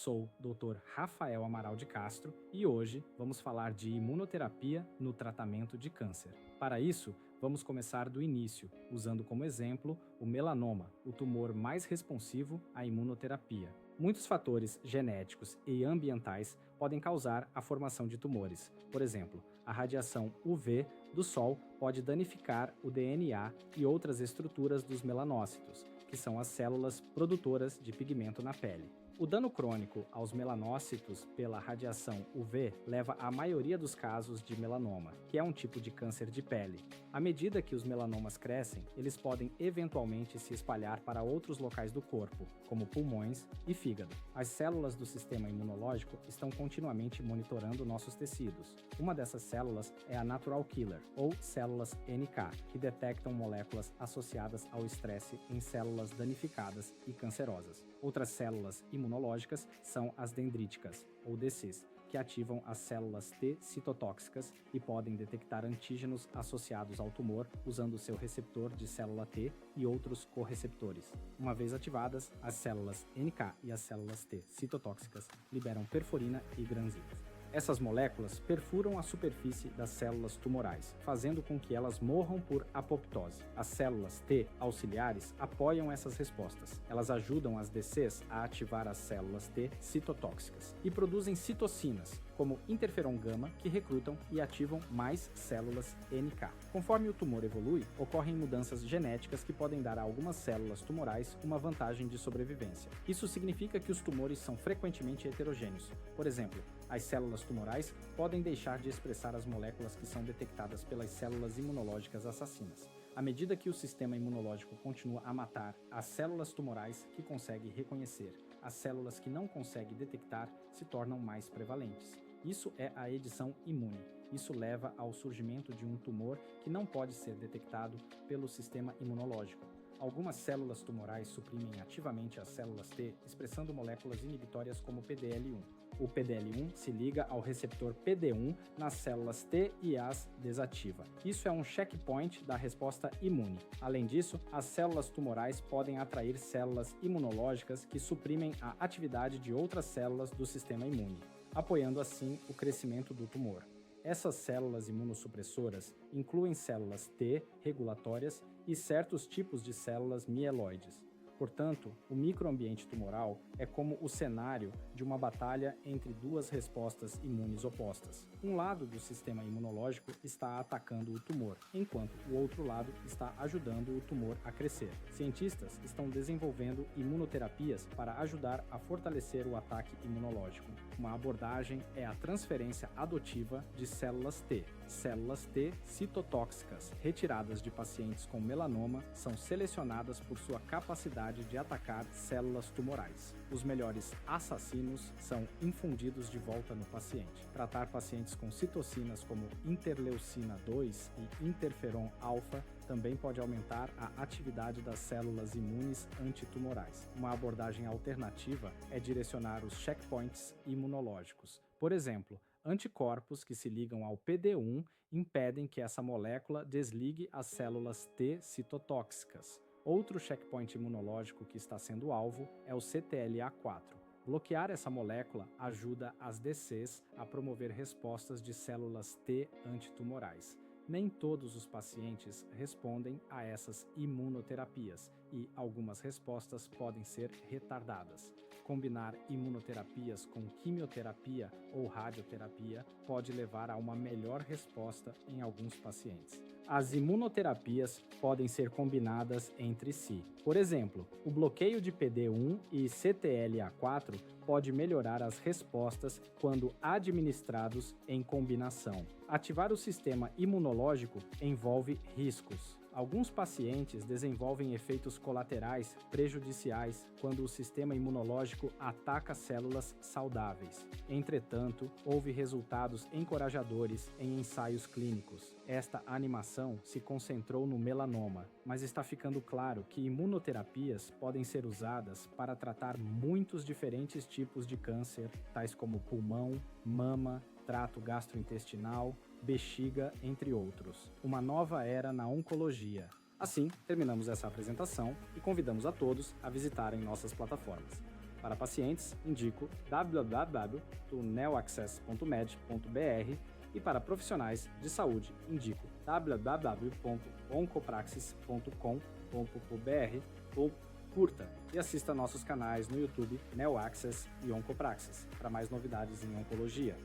sou Dr. Rafael Amaral de Castro e hoje vamos falar de imunoterapia no tratamento de câncer. Para isso, vamos começar do início, usando como exemplo o melanoma, o tumor mais responsivo à imunoterapia. Muitos fatores genéticos e ambientais podem causar a formação de tumores. Por exemplo, a radiação UV do Sol pode danificar o DNA e outras estruturas dos melanócitos, que são as células produtoras de pigmento na pele. O dano crônico aos melanócitos pela radiação UV leva à maioria dos casos de melanoma, que é um tipo de câncer de pele. À medida que os melanomas crescem, eles podem eventualmente se espalhar para outros locais do corpo, como pulmões e fígado. As células do sistema imunológico estão continuamente monitorando nossos tecidos. Uma dessas células é a Natural Killer, ou células NK, que detectam moléculas associadas ao estresse em células danificadas e cancerosas. Outras células imunológicas são as dendríticas, ou DCs, que ativam as células T citotóxicas e podem detectar antígenos associados ao tumor usando seu receptor de célula T e outros correceptores. Uma vez ativadas, as células NK e as células T citotóxicas liberam perforina e granzinos. Essas moléculas perfuram a superfície das células tumorais, fazendo com que elas morram por apoptose. As células T auxiliares apoiam essas respostas. Elas ajudam as DCs a ativar as células T citotóxicas e produzem citocinas, como interferon gama, que recrutam e ativam mais células NK. Conforme o tumor evolui, ocorrem mudanças genéticas que podem dar a algumas células tumorais uma vantagem de sobrevivência. Isso significa que os tumores são frequentemente heterogêneos. Por exemplo, as células tumorais podem deixar de expressar as moléculas que são detectadas pelas células imunológicas assassinas. À medida que o sistema imunológico continua a matar as células tumorais que consegue reconhecer, as células que não consegue detectar se tornam mais prevalentes. Isso é a edição imune. Isso leva ao surgimento de um tumor que não pode ser detectado pelo sistema imunológico. Algumas células tumorais suprimem ativamente as células T, expressando moléculas inibitórias como PDL1. O PDL1 se liga ao receptor PD1 nas células T e as desativa. Isso é um checkpoint da resposta imune. Além disso, as células tumorais podem atrair células imunológicas que suprimem a atividade de outras células do sistema imune, apoiando assim o crescimento do tumor. Essas células imunossupressoras incluem células T regulatórias e certos tipos de células mieloides. Portanto, o microambiente tumoral é como o cenário de uma batalha entre duas respostas imunes opostas. Um lado do sistema imunológico está atacando o tumor, enquanto o outro lado está ajudando o tumor a crescer. Cientistas estão desenvolvendo imunoterapias para ajudar a fortalecer o ataque imunológico. Uma abordagem é a transferência adotiva de células T. Células T citotóxicas retiradas de pacientes com melanoma são selecionadas por sua capacidade de atacar células tumorais. Os melhores assassinos são infundidos de volta no paciente. Tratar pacientes com citocinas como interleucina 2 e interferon alfa também pode aumentar a atividade das células imunes antitumorais. Uma abordagem alternativa é direcionar os checkpoints imunológicos. Por exemplo, anticorpos que se ligam ao PD1 impedem que essa molécula desligue as células T citotóxicas. Outro checkpoint imunológico que está sendo alvo é o CTLA4. Bloquear essa molécula ajuda as DCs a promover respostas de células T antitumorais. Nem todos os pacientes respondem a essas imunoterapias e algumas respostas podem ser retardadas. Combinar imunoterapias com quimioterapia ou radioterapia pode levar a uma melhor resposta em alguns pacientes. As imunoterapias podem ser combinadas entre si. Por exemplo, o bloqueio de PD1 e CTLA4 pode melhorar as respostas quando administrados em combinação. Ativar o sistema imunológico envolve riscos. Alguns pacientes desenvolvem efeitos colaterais prejudiciais quando o sistema imunológico ataca células saudáveis. Entretanto, houve resultados encorajadores em ensaios clínicos. Esta animação se concentrou no melanoma, mas está ficando claro que imunoterapias podem ser usadas para tratar muitos diferentes tipos de câncer, tais como pulmão, mama, trato gastrointestinal, bexiga, entre outros. Uma nova era na oncologia. Assim, terminamos essa apresentação e convidamos a todos a visitarem nossas plataformas. Para pacientes, indico www.neoaccess.med.br e para profissionais de saúde, indico www.oncopraxis.com.br ou curta e assista nossos canais no YouTube NeoAccess e Oncopraxis para mais novidades em oncologia.